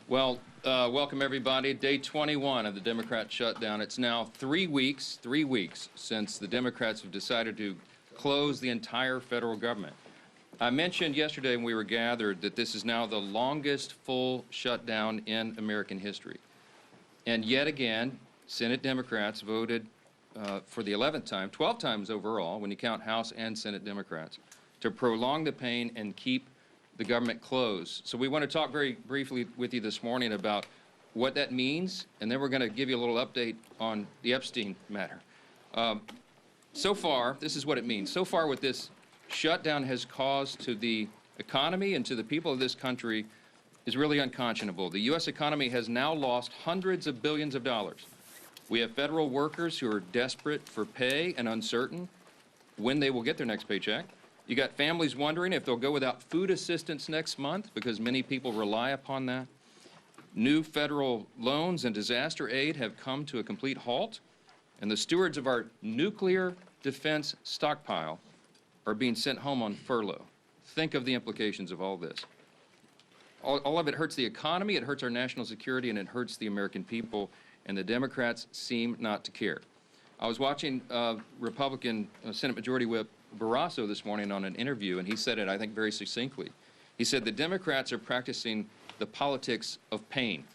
Welcome everybody. Day 21 of the Democrat shutdown. It's now 3 weeks since the Democrats have decided to close the entire federal government. I mentioned yesterday when we were gathered that this is now the longest full shutdown in American history. And yet again, Senate Democrats voted for the 11th time, 12 times overall, when you count House and Senate Democrats, to prolong the pain and keep the government closed. So we want to talk very briefly with you this morning about what that means, and then we're going to give you a little update on the Epstein matter. So far, this is what it means. So far, what this shutdown has caused to the economy and to the people of this country is really unconscionable. The U.S. economy has now lost hundreds of billions of dollars. We have federal workers who are desperate for pay and uncertain when they will get their next paycheck. You got families wondering if they'll go without food assistance next month because many people rely upon that. New federal loans and disaster aid have come to a complete halt, and the stewards of our nuclear defense stockpile are being sent home on furlough. Think of the implications of all this. All of it hurts the economy, it hurts our national security, and it hurts the American people, and the Democrats seem not to care. I was watching Republican Senate Majority Whip Barrasso this morning on an interview, and he said it, I think, very succinctly. He said the Democrats are practicing the politics of pain.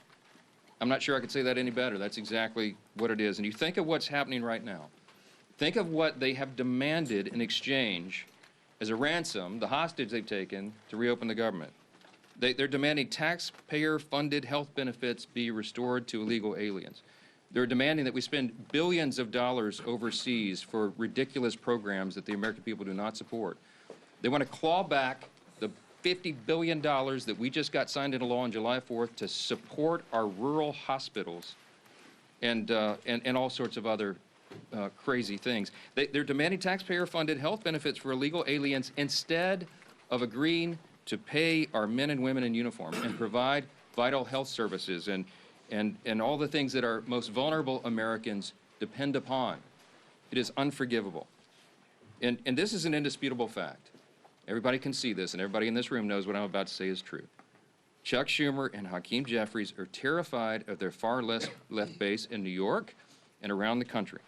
I'm not sure I could say that any better. That's exactly what it is. And you think of what's happening right now. Think of what they have demanded in exchange as a ransom, the hostage they've taken to reopen the government. They're demanding taxpayer-funded health benefits be restored to illegal aliens. They're demanding that we spend billions of dollars overseas for ridiculous programs that the American people do not support. They want to claw back the $50 billion that we just got signed into law on July 4th to support our rural hospitals and all sorts of other crazy things. They're demanding taxpayer-funded health benefits for illegal aliens instead of agreeing to pay our men and women in uniform and provide vital health services and all the things that our most vulnerable Americans depend upon. It is unforgivable. And this is an indisputable fact. Everybody can see this, and everybody in this room knows what I'm about to say is true. Chuck Schumer and Hakeem Jeffries are terrified of their far left base in New York and around the country.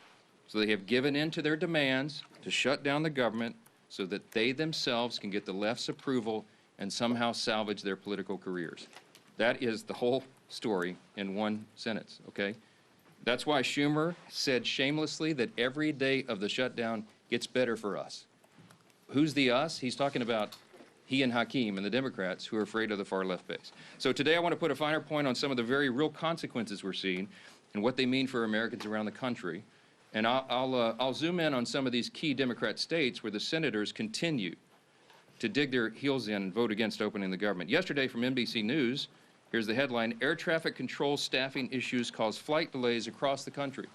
So they have given in to their demands to shut down the government so that they themselves can get the left's approval and somehow salvage their political careers. That is the whole story in one sentence, okay? That's why Schumer said shamelessly that every day of the shutdown gets better for us. Who's the us? He's talking about he and Hakeem and the Democrats who are afraid of the far left base. So today I want to put a finer point on some of the very real consequences we're seeing and what they mean for Americans around the country. And I'll zoom in on some of these key Democrat states where the senators continue to dig their heels in and vote against opening the government. Yesterday from NBC News, here's the headline: air traffic control staffing issues cause flight delays across the country.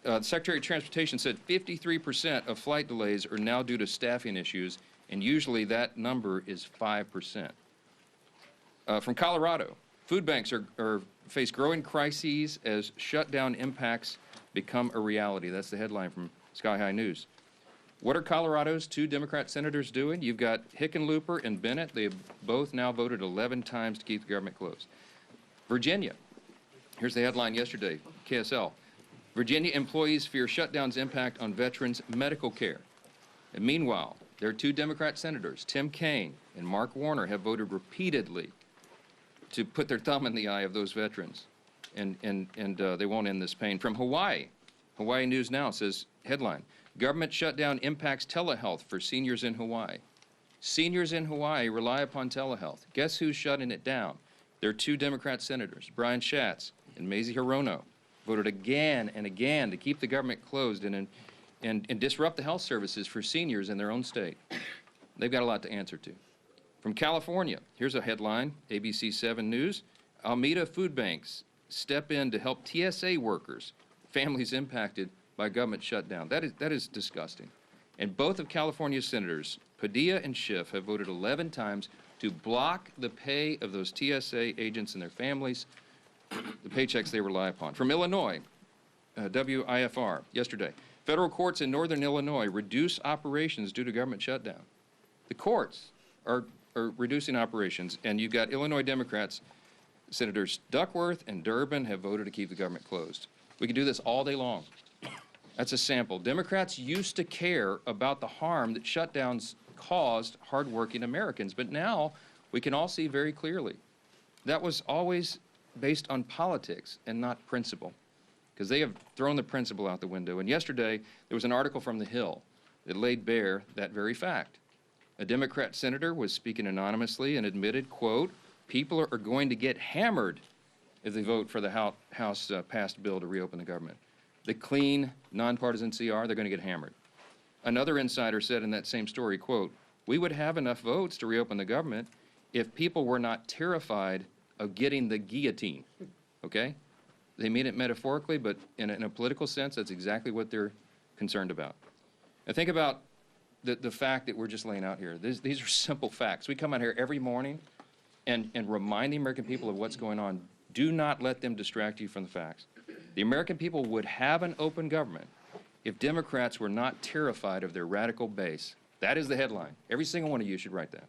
The Secretary of Transportation said 53% of flight delays are now due to staffing issues, and usually that number is 5%. From Colorado, food banks face growing crises as shutdown impacts become a reality. That's the headline from Sky High News. What are Colorado's two Democrat senators doing? You've got Hickenlooper and Bennett. They have both now voted 11 times to keep the government closed. Virginia. Here's the headline yesterday, KSL. Virginia employees fear shutdown's impact on veterans' medical care. And meanwhile, there are two Democrat senators, Tim Kaine and Mark Warner, have voted repeatedly to put their thumb in the eye of those veterans. And they won't end this pain. From Hawaii, Hawaii News Now says, headline, government shutdown impacts telehealth for seniors in Hawaii. Seniors in Hawaii rely upon telehealth. Guess who's shutting it down? There are two Democrat senators, Brian Schatz and Mazie Hirono, voted again and again to keep the government closed and disrupt the health services for seniors in their own state. They've got a lot to answer to. From California, here's a headline, ABC 7 News. Alameda food banks step in to help TSA workers, families impacted by government shutdown. That is disgusting. And both of California's senators, Padilla and Schiff, have voted 11 times to block the pay of those TSA agents and their families, the paychecks they rely upon. From Illinois, WIFR, yesterday, federal courts in northern Illinois reduce operations due to government shutdown. The courts are reducing operations, and you've got Illinois Democrats Senators Duckworth and Durbin have voted to keep the government closed. We can do this all day long. That's a sample. Democrats used to care about the harm that shutdowns caused hardworking Americans, but now we can all see very clearly that was always based on politics and not principle, because they have thrown the principle out the window. And yesterday, there was an article from The Hill that laid bare that very fact. A Democrat senator was speaking anonymously and admitted, quote, people are going to get hammered if they vote for the House passed bill to reopen the government. The clean, nonpartisan CR, they're going to get hammered. Another insider said in that same story, quote, we would have enough votes to reopen the government if people were not terrified of getting the guillotine, okay? They mean it metaphorically, but in a political sense, that's exactly what they're concerned about. And think about the fact that we're just laying out here. These are simple facts. We come out here every morning and remind the American people of what's going on. Do not let them distract you from the facts. The American people would have an open government if Democrats were not terrified of their radical base. That is the headline. Every single one of you should write that.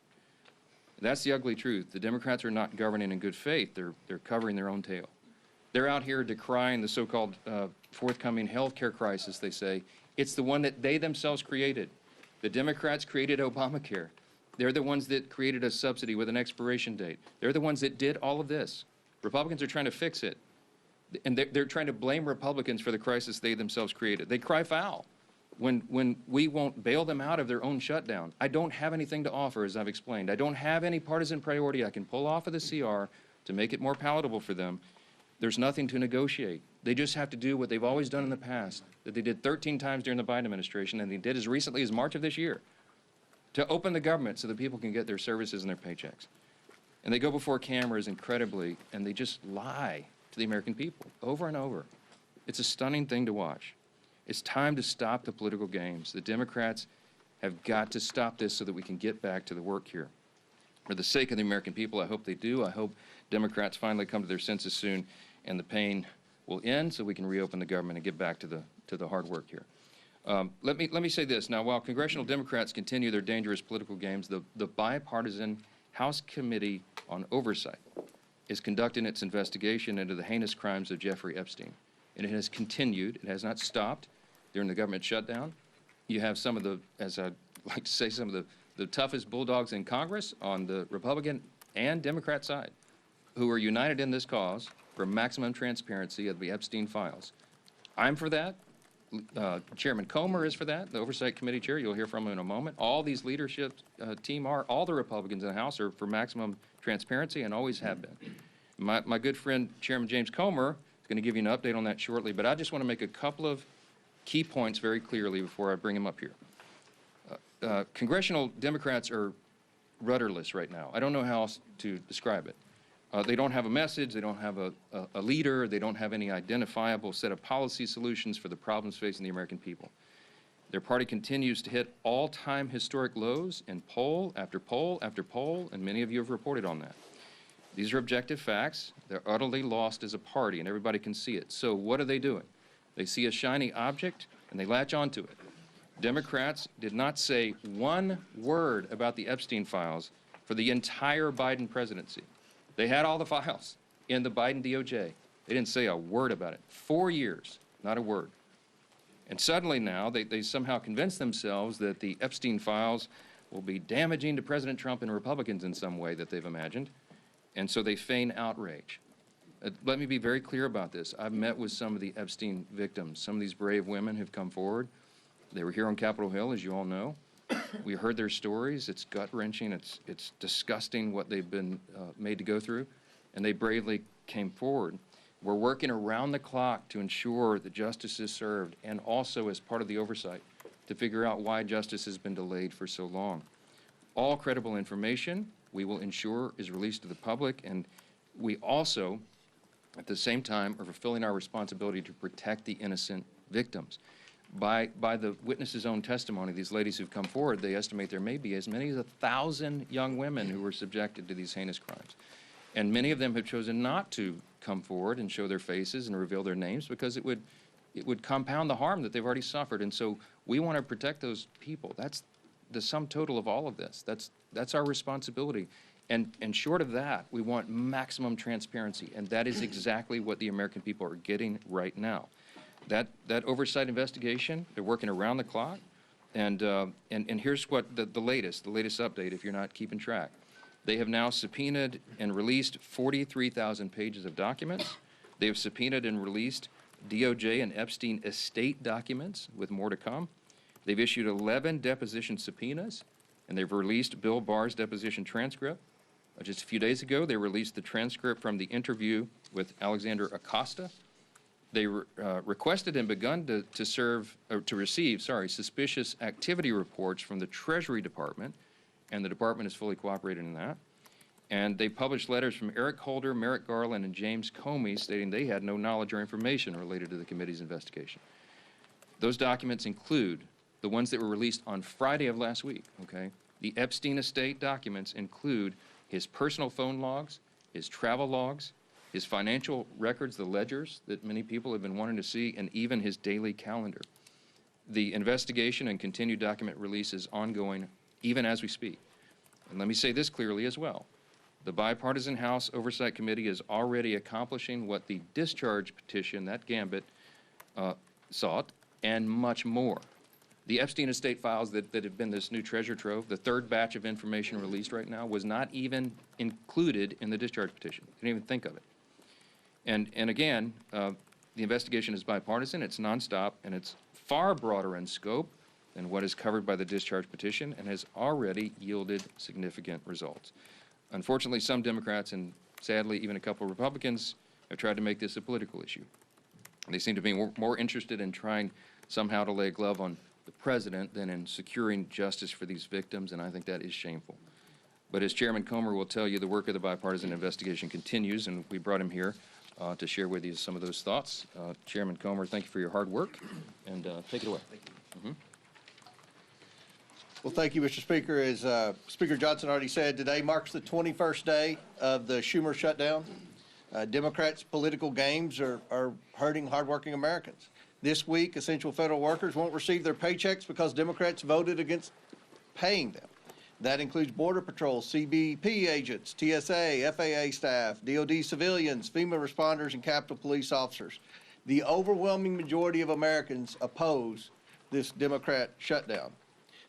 That's the ugly truth. The Democrats are not governing in good faith. They're covering their own tail. They're out here decrying the so-called forthcoming health care crisis, they say. It's the one that they themselves created. The Democrats created Obamacare. They're the ones that created a subsidy with an expiration date. They're the ones that did all of this. Republicans are trying to fix it. And they're trying to blame Republicans for the crisis they themselves created. They cry foul when we won't bail them out of their own shutdown. I don't have anything to offer, as I've explained. I don't have any partisan priority I can pull off of the CR to make it more palatable for them. There's nothing to negotiate. They just have to do what they've always done in the past, that they did 13 times during the Biden administration, and they did as recently as March of this year, to open the government so that people can get their services and their paychecks. And they go before cameras incredibly, and they just lie to the American people over and over. It's a stunning thing to watch. It's time to stop the political games. The Democrats have got to stop this so that we can get back to the work here. For the sake of the American people, I hope they do. I hope Democrats finally come to their senses soon and the pain will end so we can reopen the government and get back to the hard work here. Let me say this. Now, while congressional Democrats continue their dangerous political games, the bipartisan House Committee on Oversight is conducting its investigation into the heinous crimes of Jeffrey Epstein. And it has continued. It has not stopped during the government shutdown. You have some of the, as I'd like to say, some of the toughest bulldogs in Congress on the Republican and Democrat side who are united in this cause for maximum transparency of the Epstein files. I'm for that. Chairman Comer is for that, the Oversight Committee chair. You'll hear from him in a moment. All these leadership team are, all the Republicans in the House are for maximum transparency and always have been. My good friend, Chairman James Comer, is going to give you an update on that shortly, but I just want to make a couple of key points very clearly before I bring him up here. Congressional Democrats are rudderless right now. I don't know how else to describe it. They don't have a message, they don't have a leader, they don't have any identifiable set of policy solutions for the problems facing the American people. Their party continues to hit all-time historic lows in poll after poll after poll, and many of you have reported on that. These are objective facts. They're utterly lost as a party, and everybody can see it. So what are they doing? They see a shiny object, and they latch onto it. Democrats did not say one word about the Epstein files for the entire Biden presidency. They had all the files in the Biden DOJ. They didn't say a word about it. 4 years, not a word. And suddenly now, they somehow convince themselves that the Epstein files will be damaging to President Trump and Republicans in some way that they've imagined, and so they feign outrage. Let me be very clear about this. I've met with some of the Epstein victims. Some of these brave women have come forward. They were here on Capitol Hill, as you all know. We heard their stories. It's gut-wrenching. It's disgusting what they've been made to go through, and they bravely came forward. We're working around the clock to ensure that justice is served, and also as part of the oversight to figure out why justice has been delayed for so long. All credible information we will ensure is released to the public, and we also, at the same time, are fulfilling our responsibility to protect the innocent victims. By the witnesses' own testimony, these ladies who've come forward, they estimate there may be as many as 1,000 young women who were subjected to these heinous crimes. And many of them have chosen not to come forward and show their faces and reveal their names because it would compound the harm that they've already suffered. And so we want to protect those people. That's the sum total of all of this. That's our responsibility. And short of that, we want maximum transparency, and that is exactly what the American people are getting right now. That oversight investigation, they're working around the clock, and here's what the latest update, if you're not keeping track. They have now subpoenaed and released 43,000 pages of documents. They have subpoenaed and released DOJ and Epstein estate documents, with more to come. They've issued 11 deposition subpoenas, and they've released Bill Barr's deposition transcript. Just a few days ago, they released the transcript from the interview with Alexander Acosta. They requested and begun to receive suspicious activity reports from the Treasury Department, and the department is fully cooperating in that. And they published letters from Eric Holder, Merrick Garland, and James Comey stating they had no knowledge or information related to the committee's investigation. Those documents include the ones that were released on Friday of last week, okay? The Epstein estate documents include his personal phone logs, his travel logs, his financial records, the ledgers that many people have been wanting to see, and even his daily calendar. The investigation and continued document release is ongoing even as we speak. And let me say this clearly as well. The Bipartisan House Oversight Committee is already accomplishing what the discharge petition, that gambit, sought, and much more. The Epstein estate files that have been this new treasure trove, the third batch of information released right now, was not even included in the discharge petition. Didn't even think of it. And again, the investigation is bipartisan, it's nonstop, and it's far broader in scope than what is covered by the discharge petition, and has already yielded significant results. Unfortunately, some Democrats, and sadly even a couple of Republicans, have tried to make this a political issue. They seem to be more interested in trying somehow to lay a glove on the president than in securing justice for these victims, and I think that is shameful. But as Chairman Comer will tell you, the work of the bipartisan investigation continues, and we brought him here to share with you some of those thoughts. Chairman Comer, thank you for your hard work, and take it away. Thank you. Well, thank you, Mr. Speaker. As Speaker Johnson already said, today marks the 21st day of the Schumer shutdown. Democrats' political games are hurting hardworking Americans. This week, essential federal workers won't receive their paychecks because Democrats voted against paying them. That includes Border Patrol, CBP agents, TSA, FAA staff, DOD civilians, FEMA responders, and Capitol Police officers. The overwhelming majority of Americans oppose this Democrat shutdown.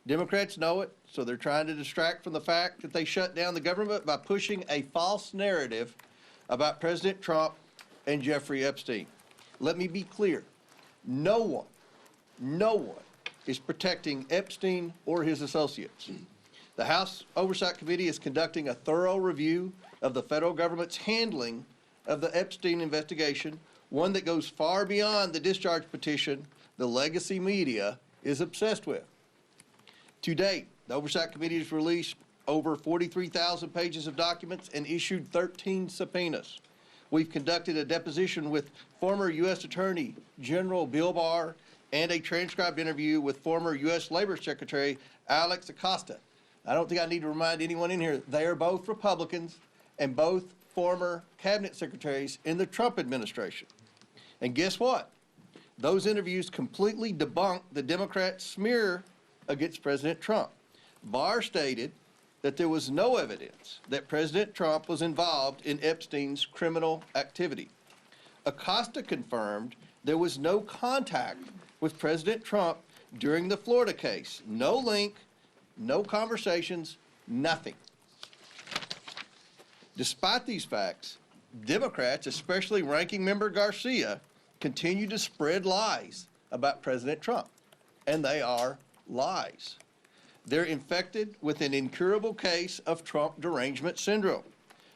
Democrats know it, so they're trying to distract from the fact that they shut down the government by pushing a false narrative about President Trump and Jeffrey Epstein. Let me be clear. No one is protecting Epstein or his associates. The House Oversight Committee is conducting a thorough review of the federal government's handling of the Epstein investigation, one that goes far beyond the discharge petition the legacy media is obsessed with. To date, the Oversight Committee has released over 43,000 pages of documents and issued 13 subpoenas. We've conducted a deposition with former U.S. Attorney General Bill Barr and a transcribed interview with former U.S. Labor Secretary Alex Acosta. I don't think I need to remind anyone in here, they are both Republicans and both former cabinet secretaries in the Trump administration. And guess what? Those interviews completely debunked the Democrat smear against President Trump. Barr stated that there was no evidence that President Trump was involved in Epstein's criminal activity. Acosta confirmed there was no contact with President Trump during the Florida case. No link, no conversations, nothing. Despite these facts, Democrats, especially Ranking Member Garcia, continue to spread lies about President Trump, and they are lies. They're infected with an incurable case of Trump derangement syndrome.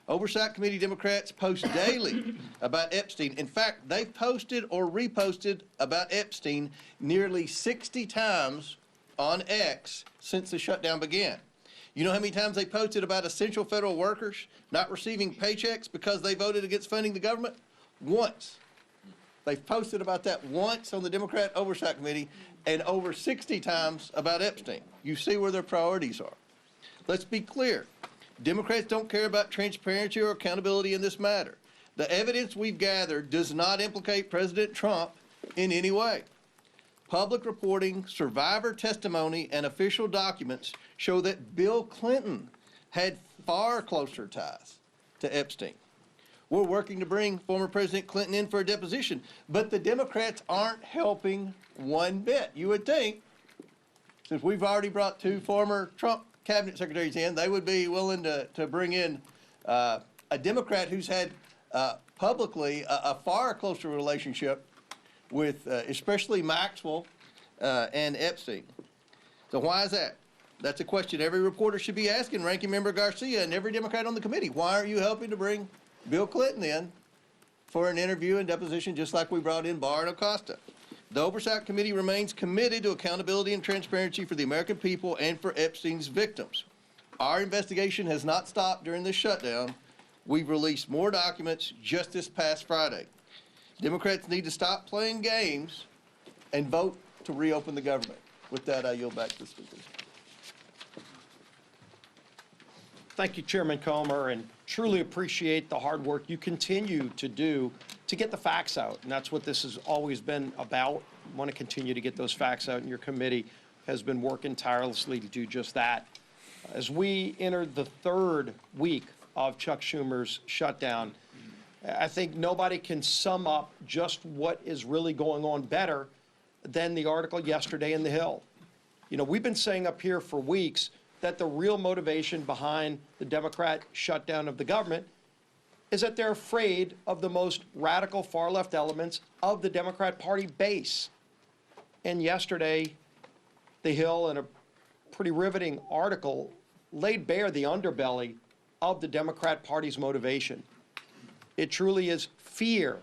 Oversight Committee Democrats post daily about Epstein. In fact, they've posted or reposted about Epstein nearly 60 times on X since the shutdown began. You know how many times they posted about essential federal workers not receiving paychecks because they voted against funding the government? Once. They've posted about that once on the Democrat Oversight Committee, and over 60 times about Epstein. You see where their priorities are. Let's be clear. Democrats don't care about transparency or accountability in this matter. The evidence we've gathered does not implicate President Trump in any way. Public reporting, survivor testimony, and official documents show that Bill Clinton had far closer ties to Epstein. We're working to bring former President Clinton in for a deposition, but the Democrats aren't helping one bit. You would think, since we've already brought 2 former Trump cabinet secretaries in, they would be willing to bring in a Democrat who's had publicly a far closer relationship with especially Maxwell and Epstein. So why is that? That's a question every reporter should be asking Ranking Member Garcia and every Democrat on the committee. Why aren't you helping to bring Bill Clinton in for an interview and deposition just like we brought in Barr and Acosta? The Oversight Committee remains committed to accountability and transparency for the American people and for Epstein's victims. Our investigation has not stopped during this shutdown. We've released more documents just this past Friday. Democrats need to stop playing games and vote to reopen the government. With that, I yield back to the speakers. Thank you, Chairman Comer, and truly appreciate the hard work you continue to do to get the facts out. And that's what this has always been about. I want to continue to get those facts out, and your committee has been working tirelessly to do just that. As we enter the 3rd week of Chuck Schumer's shutdown, I think nobody can sum up just what is really going on better than the article yesterday in The Hill. You know, we've been saying up here for weeks that the real motivation behind the Democrat shutdown of the government is that they're afraid of the most radical far-left elements of the Democrat Party base. And yesterday, The Hill, in a pretty riveting article, laid bare the underbelly of the Democrat Party's motivation. It truly is fear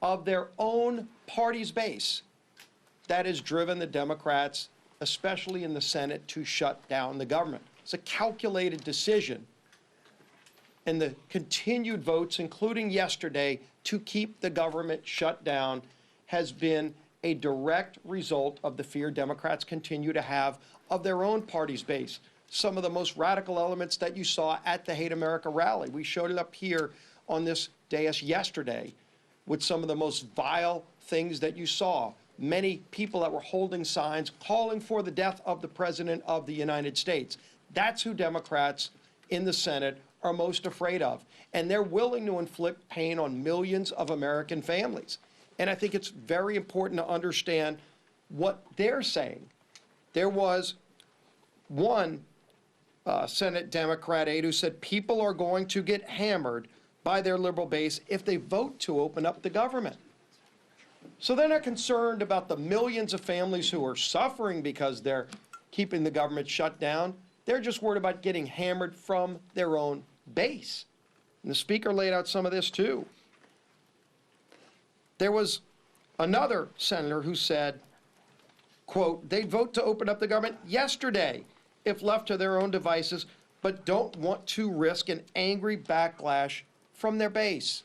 of their own party's base that has driven the Democrats, especially in the Senate, to shut down the government. It's a calculated decision. And the continued votes, including yesterday, to keep the government shut down has been a direct result of the fear Democrats continue to have of their own party's base. Some of the most radical elements that you saw at the Hate America rally. We showed it up here on this dais yesterday with some of the most vile things that you saw. Many people that were holding signs calling for the death of the President of the United States. That's who Democrats in the Senate are most afraid of. And they're willing to inflict pain on millions of American families. And I think it's very important to understand what they're saying. There was one Senate Democrat aide who said people are going to get hammered by their liberal base if they vote to open up the government. So they're not concerned about the millions of families who are suffering because they're keeping the government shut down. They're just worried about getting hammered from their own base. And the Speaker laid out some of this too. There was another senator who said, quote, they'd vote to open up the government yesterday if left to their own devices, but don't want to risk an angry backlash from their base.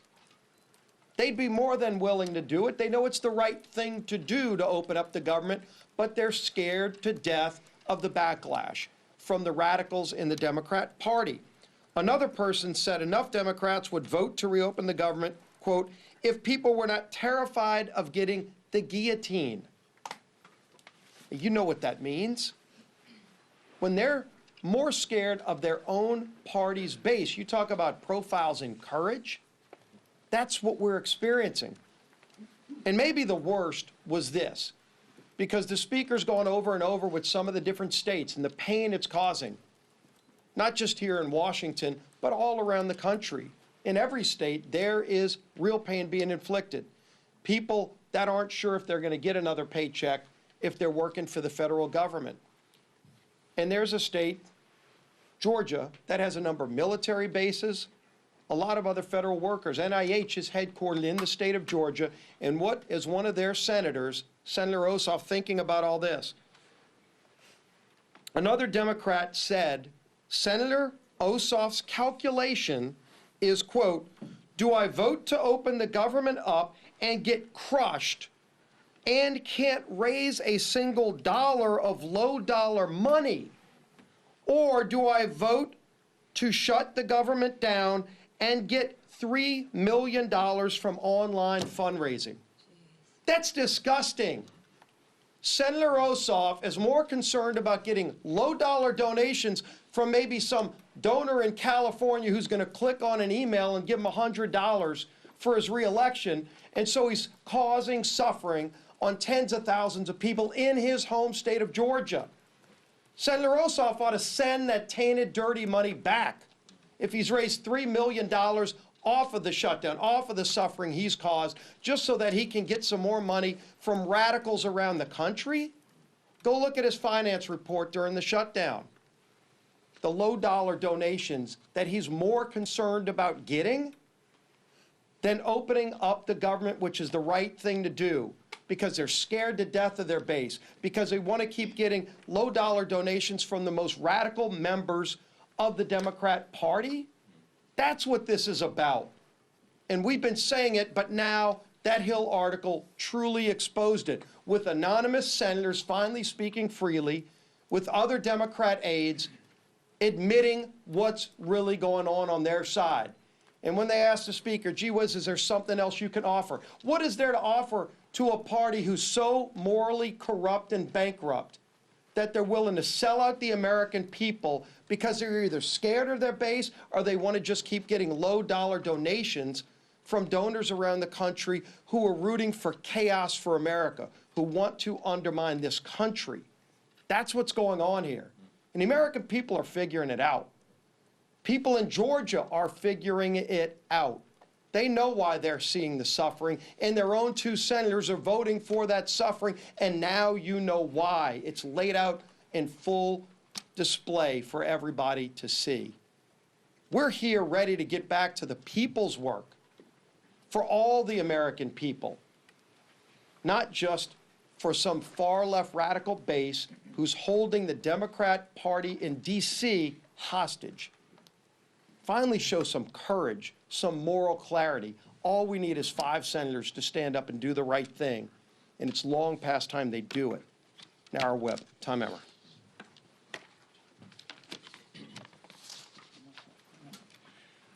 They'd be more than willing to do it. They know it's the right thing to do to open up the government, but they're scared to death of the backlash from the radicals in the Democrat Party. Another person said enough Democrats would vote to reopen the government, quote, if people were not terrified of getting the guillotine. You know what that means. When they're more scared of their own party's base, you talk about profiles in courage, that's what we're experiencing. And maybe the worst was this, because the Speaker's gone over and over with some of the different states and the pain it's causing, not just here in Washington, but all around the country. In every state, there is real pain being inflicted. People that aren't sure if they're going to get another paycheck if they're working for the federal government. And there's a state, Georgia, that has a number of military bases, a lot of other federal workers. NIH is headquartered in the state of Georgia. And what is one of their senators, Senator Ossoff, thinking about all this? Another Democrat said, Senator Ossoff's calculation is, quote, do I vote to open the government up and get crushed and can't raise a single dollar of low dollar money? Or do I vote to shut the government down and get $3 million from online fundraising? That's disgusting. Senator Ossoff is more concerned about getting low dollar donations from maybe some donor in California who's going to click on an email and give him $100 for his reelection. And so he's causing suffering on tens of thousands of people in his home state of Georgia. Senator Ossoff ought to send that tainted, dirty money back if he's raised $3 million off of the shutdown, off of the suffering he's caused, just so that he can get some more money from radicals around the country. Go look at his finance report during the shutdown. The low-dollar donations that he's more concerned about getting than opening up the government, which is the right thing to do, because they're scared to death of their base, because they want to keep getting low-dollar donations from the most radical members of the Democrat Party. That's what this is about. And we've been saying it, but now that Hill article truly exposed it, with anonymous senators finally speaking freely, with other Democrat aides admitting what's really going on their side. And when they asked the speaker, gee whiz, is there something else you can offer? What is there to offer to a party who's so morally corrupt and bankrupt that they're willing to sell out the American people because they're either scared of their base or they want to just keep getting low-dollar donations from donors around the country who are rooting for chaos for America, who want to undermine this country? That's what's going on here. And the American people are figuring it out. People in Georgia are figuring it out. They know why they're seeing the suffering, and their own two senators are voting for that suffering, and now you know why. It's laid out in full display for everybody to see. We're here ready to get back to the people's work for all the American people, not just for some far-left radical base who's holding the Democrat Party in D.C. hostage. Finally show some courage, some moral clarity. All we need is 5 senators to stand up and do the right thing, and it's long past time they do it. Now our whip. Tom Emmer.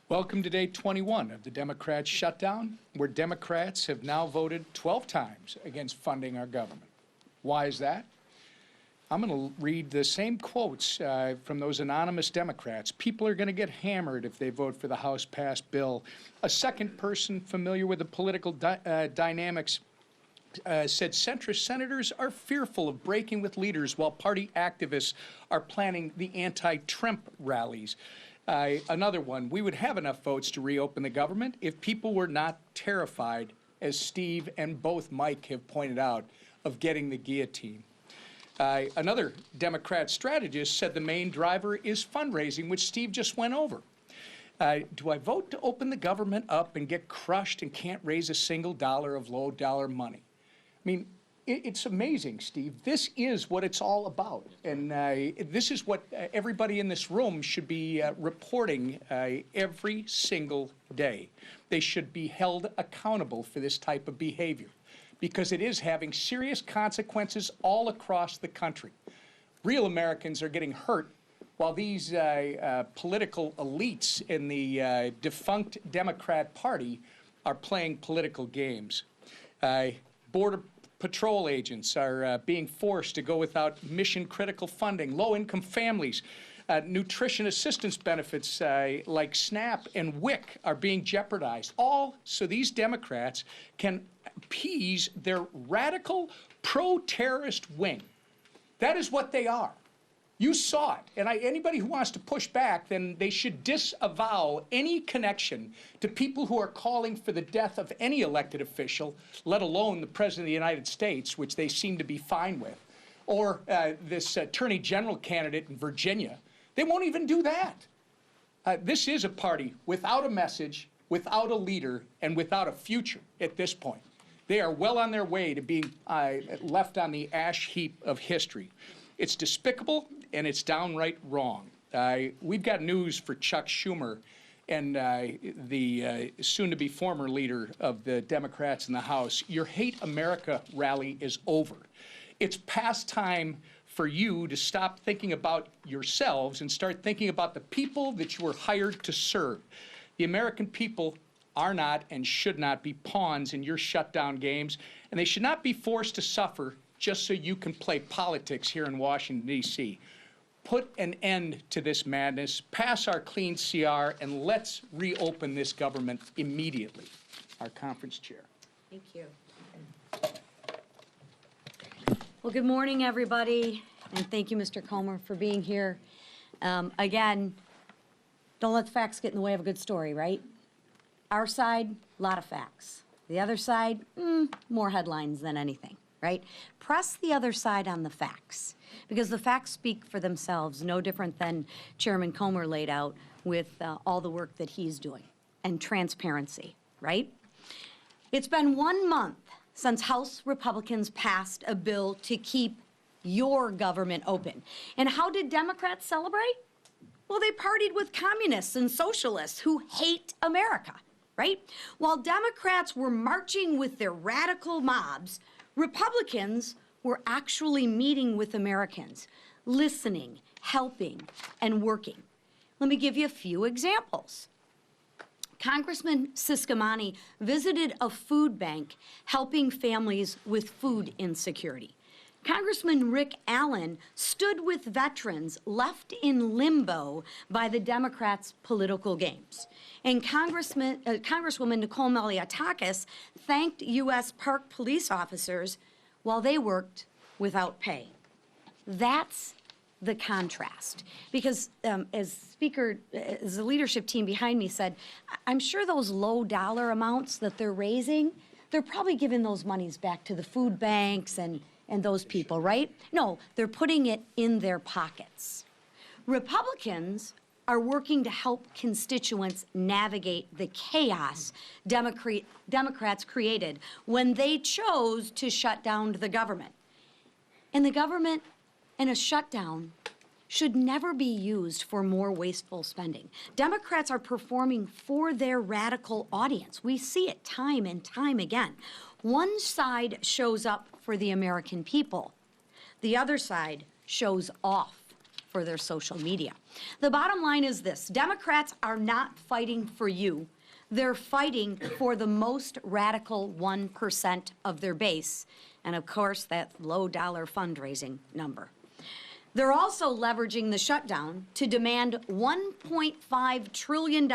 Welcome to day 21 of the Democrats' shutdown, where Democrats have now voted 12 times against funding our government. Why is that? I'm going to read the same quotes from those anonymous Democrats. People are going to get hammered if they vote for the House-passed bill. A second person familiar with the political dynamics said centrist senators are fearful of breaking with leaders while party activists are planning the anti-Trump rallies. Another one, we would have enough votes to reopen the government if people were not terrified, as Steve and both Mike have pointed out, of getting the guillotine. Another Democrat strategist said the main driver is fundraising, which Steve just went over. Do I vote to open the government up and get crushed and can't raise a single dollar of low-dollar money? I mean, it's amazing, Steve. This is what it's all about. And this is what everybody in this room should be reporting every single day. They should be held accountable for this type of behavior, because it is having serious consequences all across the country. Real Americans are getting hurt while these political elites in the defunct Democrat Party are playing political games. Border Patrol agents are being forced to go without mission-critical funding. Low-income families, nutrition assistance benefits like SNAP and WIC are being jeopardized, all so these Democrats can appease their radical pro-terrorist wing. That is what they are. You saw it. And anybody who wants to push back, then they should disavow any connection to people who are calling for the death of any elected official, let alone the President of the United States, which they seem to be fine with, or this Attorney General candidate in Virginia. They won't even do that. This is a party without a message, without a leader, and without a future at this point. They are well on their way to being left on the ash heap of history. It's despicable, and it's downright wrong. We've got news for Chuck Schumer and the soon-to-be former leader of the Democrats in the House. Your Hate America rally is over. It's past time for you to stop thinking about yourselves and start thinking about the people that you were hired to serve. The American people are not and should not be pawns in your shutdown games, and they should not be forced to suffer just so you can play politics here in Washington, D.C. put an end to this madness, pass our clean CR, and let's reopen this government immediately. Our conference chair. Thank you. Well, good morning, everybody, and thank you, Mr. Comer, for being here. Again, don't let the facts get in the way of a good story, right? Our side, a lot of facts. The other side, more headlines than anything, right? Press the other side on the facts, because the facts speak for themselves, no different than Chairman Comer laid out with all the work that he's doing, and transparency, right? It's been 1 month since House Republicans passed a bill to keep your government open. And how did Democrats celebrate? Well, they partied with communists and socialists who hate America, right? While Democrats were marching with their radical mobs, Republicans were actually meeting with Americans, listening, helping, and working. Let me give you a few examples. Congressman Ciscomani visited a food bank helping families with food insecurity. Congressman Rick Allen stood with veterans left in limbo by the Democrats' political games. And Congresswoman Nicole Malliotakis thanked U.S. Park police officers while they worked without pay. That's the contrast. Because as the leadership team behind me said, I'm sure those low dollar amounts that they're raising, they're probably giving those monies back to the food banks and those people, right? No, they're putting it in their pockets. Republicans are working to help constituents navigate the chaos Democrats created when they chose to shut down the government. And the government and a shutdown should never be used for more wasteful spending. Democrats are performing for their radical audience. We see it time and time again. One side shows up for the American people. The other side shows off for their social media. The bottom line is this: Democrats are not fighting for you. They're fighting for the most radical 1% of their base, and of course, that low-dollar fundraising number. They're also leveraging the shutdown to demand $1.5 trillion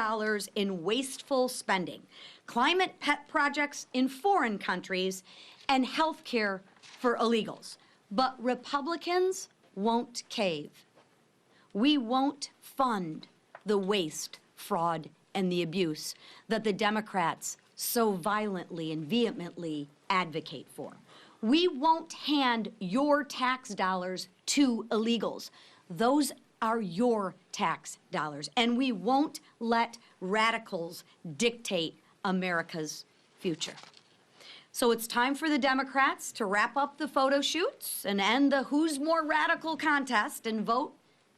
in wasteful spending, climate pet projects in foreign countries, and health care for illegals. But Republicans won't cave. We won't fund the waste, fraud, and the abuse that the Democrats so violently and vehemently advocate for. We won't hand your tax dollars to illegals. Those are your tax dollars. And we won't let radicals dictate America's future. So it's time for the Democrats to wrap up the photo shoots and end the who's more radical contest and vote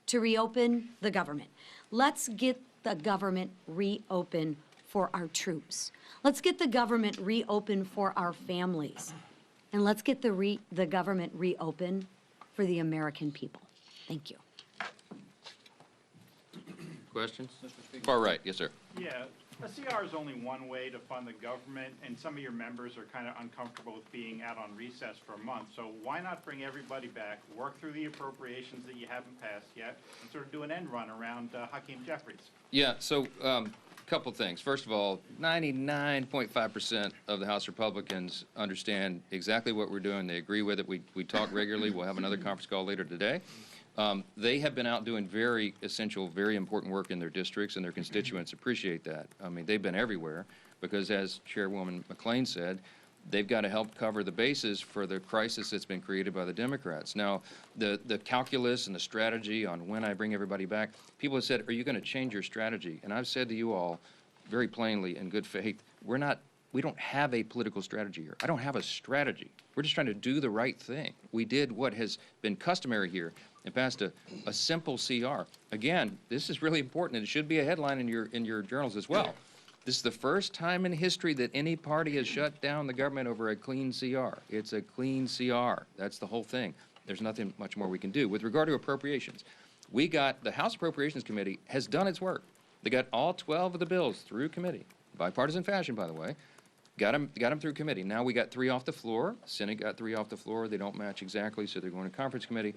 to reopen the government. Let's get the government reopened for our troops. Let's get the government reopened for our families. And let's get the government reopened for the American people. Thank you. Questions? Far right, yes, sir. Yeah, a CR is only one way to fund the government, and some of your members are kind of uncomfortable with being out on recess for a month. So why not bring everybody back, work through the appropriations that you haven't passed yet, and sort of do an end run around Hakeem Jeffries? Yeah, so couple things. First of all, 99.5% of the House Republicans understand exactly what we're doing. They agree with it. We talk regularly. We'll have another conference call later today. They have been out doing very essential, very important work in their districts, and their constituents appreciate that. I mean, they've been everywhere because, as Chairwoman McClain said, they've got to help cover the bases for the crisis that's been created by the Democrats. Now, the calculus and the strategy on when I bring everybody back, people have said, are you going to change your strategy? And I've said to you all very plainly, in good faith, we don't have a political strategy here. I don't have a strategy. We're just trying to do the right thing. We did what has been customary here and passed a simple CR. Again, this is really important, and it should be a headline in your journals as well. This is the first time in history that any party has shut down the government over a clean CR. It's a clean CR. That's the whole thing. There's nothing much more we can do. With regard to appropriations, the House Appropriations Committee has done its work. They got all 12 of the bills through committee, bipartisan fashion, by the way. Got them through committee. Now we got 3 off the floor. Senate got 3 off the floor. They don't match exactly, so they're going to conference committee.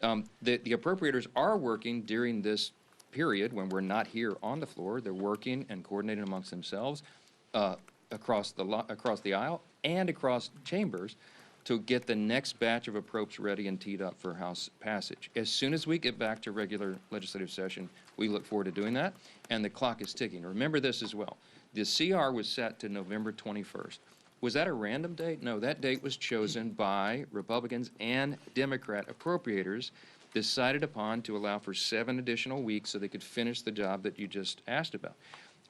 The appropriators are working during this period when we're not here on the floor. They're working and coordinating amongst themselves across the aisle and across chambers to get the next batch of approps ready and teed up for House passage. As soon as we get back to regular legislative session, we look forward to doing that, and the clock is ticking. Remember this as well. The CR was set to November 21st. Was that a random date? No, that date was chosen by Republicans and Democrat appropriators, decided upon to allow for 7 additional weeks so they could finish the job that you just asked about.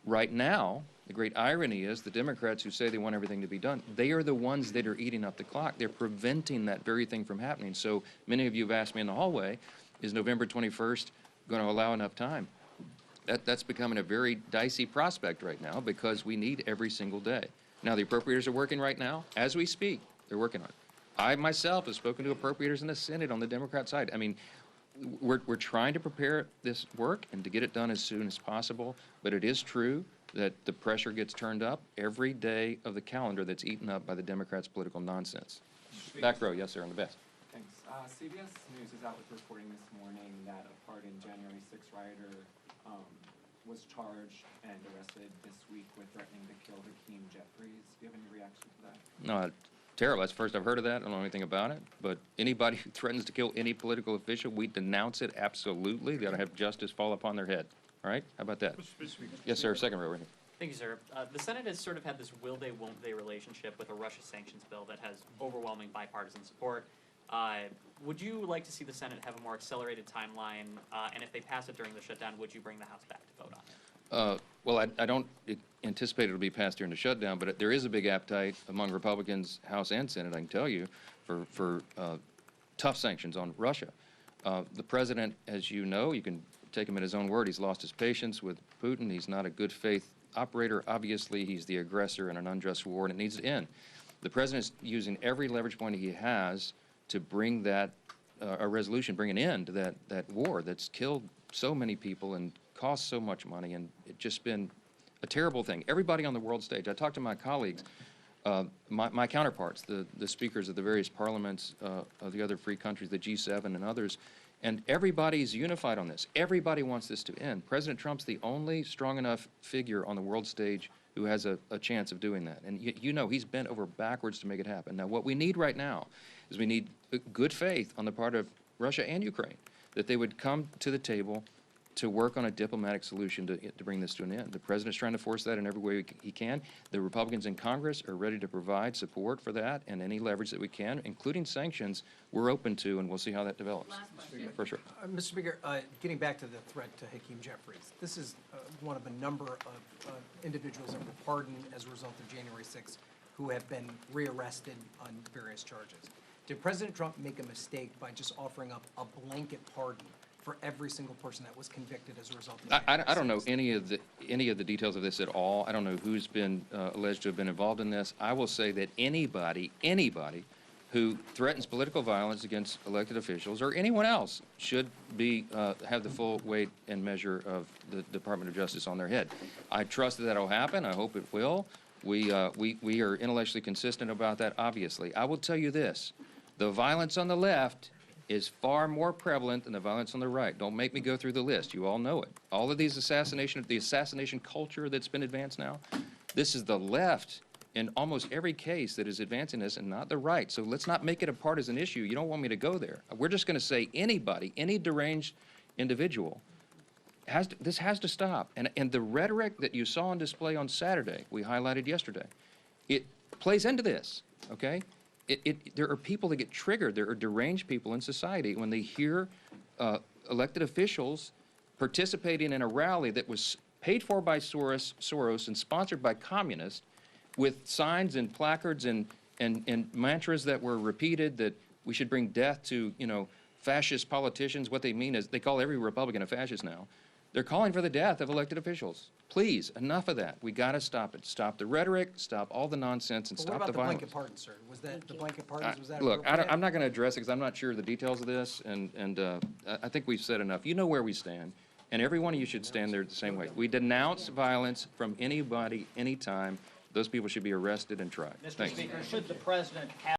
Right now, the great irony is the Democrats who say they want everything to be done, they are the ones that are eating up the clock. They're preventing that very thing from happening. So many of you have asked me in the hallway, is November 21st going to allow enough time? That's becoming a very dicey prospect right now because we need every single day. Now, the appropriators are working right now. As we speak, they're working on it. I myself have spoken to appropriators in the Senate on the Democrat side. I mean, we're trying to prepare this work and to get it done as soon as possible, but it is true that the pressure gets turned up every day of the calendar that's eaten up by the Democrats' political nonsense. Back row, yes, sir, on the best. Thanks. CBS News is out with reporting this morning that a pardoned January 6th rioter was charged and arrested this week with threatening to kill Hakeem Jeffries. Do you have any reaction to that? No, terrible. That's the first I've heard of that. I don't know anything about it. But anybody who threatens to kill any political official, we denounce it absolutely. They ought to have justice fall upon their head. All right? How about that? Yes, sir. Second row right here. Thank you, sir. The Senate has sort of had this will-they, won't-they relationship with a Russia sanctions bill that has overwhelming bipartisan support. Would you like to see the Senate have a more accelerated timeline? And if they pass it during the shutdown, would you bring the House back to vote on it? Well, I don't anticipate it'll be passed during the shutdown, but there is a big appetite among Republicans, House and Senate, I can tell you, for tough sanctions on Russia. The president, as you know, you can take him at his own word, he's lost his patience with Putin. He's not a good faith operator. Obviously, he's the aggressor in an unjust war, and it needs to end. The president's using every leverage point he has to bring that a resolution, bring an end to that war that's killed so many people and cost so much money, and it's just been a terrible thing. Everybody on the world stage, I talked to my colleagues, my counterparts, the speakers of the various parliaments of the other free countries, the G7 and others, and everybody's unified on this. Everybody wants this to end. President Trump's the only strong enough figure on the world stage who has a chance of doing that. And you know he's bent over backwards to make it happen. Now, what we need right now is we need good faith on the part of Russia and Ukraine, that they would come to the table to work on a diplomatic solution to bring this to an end. The president's trying to force that in every way he can. The Republicans in Congress are ready to provide support for that, and any leverage that we can, including sanctions, we're open to, and we'll see how that develops. For sure. Mr. Speaker, getting back to the threat to Hakeem Jeffries, this is one of a number of individuals that were pardoned as a result of January 6th who have been rearrested on various charges. Did President Trump make a mistake by just offering up a blanket pardon for every single person that was convicted as a result of I don't know any of the details of this at all. I don't know who's been alleged to have been involved in this. I will say that anybody who threatens political violence against elected officials or anyone else should be have the full weight and measure of the Department of Justice on their head. I trust that that'll happen. I hope it will. We are intellectually consistent about that, obviously. I will tell you this. The violence on the left is far more prevalent than the violence on the right. Don't make me go through the list. You all know it. All of these the assassination culture that's been advanced now, this is the left in almost every case that is advancing this and not the right. So let's not make it a partisan issue. You don't want me to go there. We're just going to say anybody, any deranged individual, this has to stop. And the rhetoric that you saw on display on Saturday, we highlighted yesterday, it plays into this, okay? There are people that get triggered. There are deranged people in society when they hear elected officials participating in a rally that was paid for by Soros and sponsored by communists with signs and placards and mantras that were repeated that we should bring death to, fascist politicians. What they mean is they call every Republican a fascist now. They're calling for the death of elected officials. Please, enough of that. We got to stop it. Stop the rhetoric, stop all the nonsense, and stop the violence. What about the blanket pardon, sir? Was that the blanket pardons? Was that look, appropriate? I'm not going to address it because I'm not sure of the details of this, and I think we've said enough. You know where we stand, and every one of you should stand there the same way. We denounce violence from anybody, anytime. Those people should be arrested and tried. Mr. Speaker, should the president have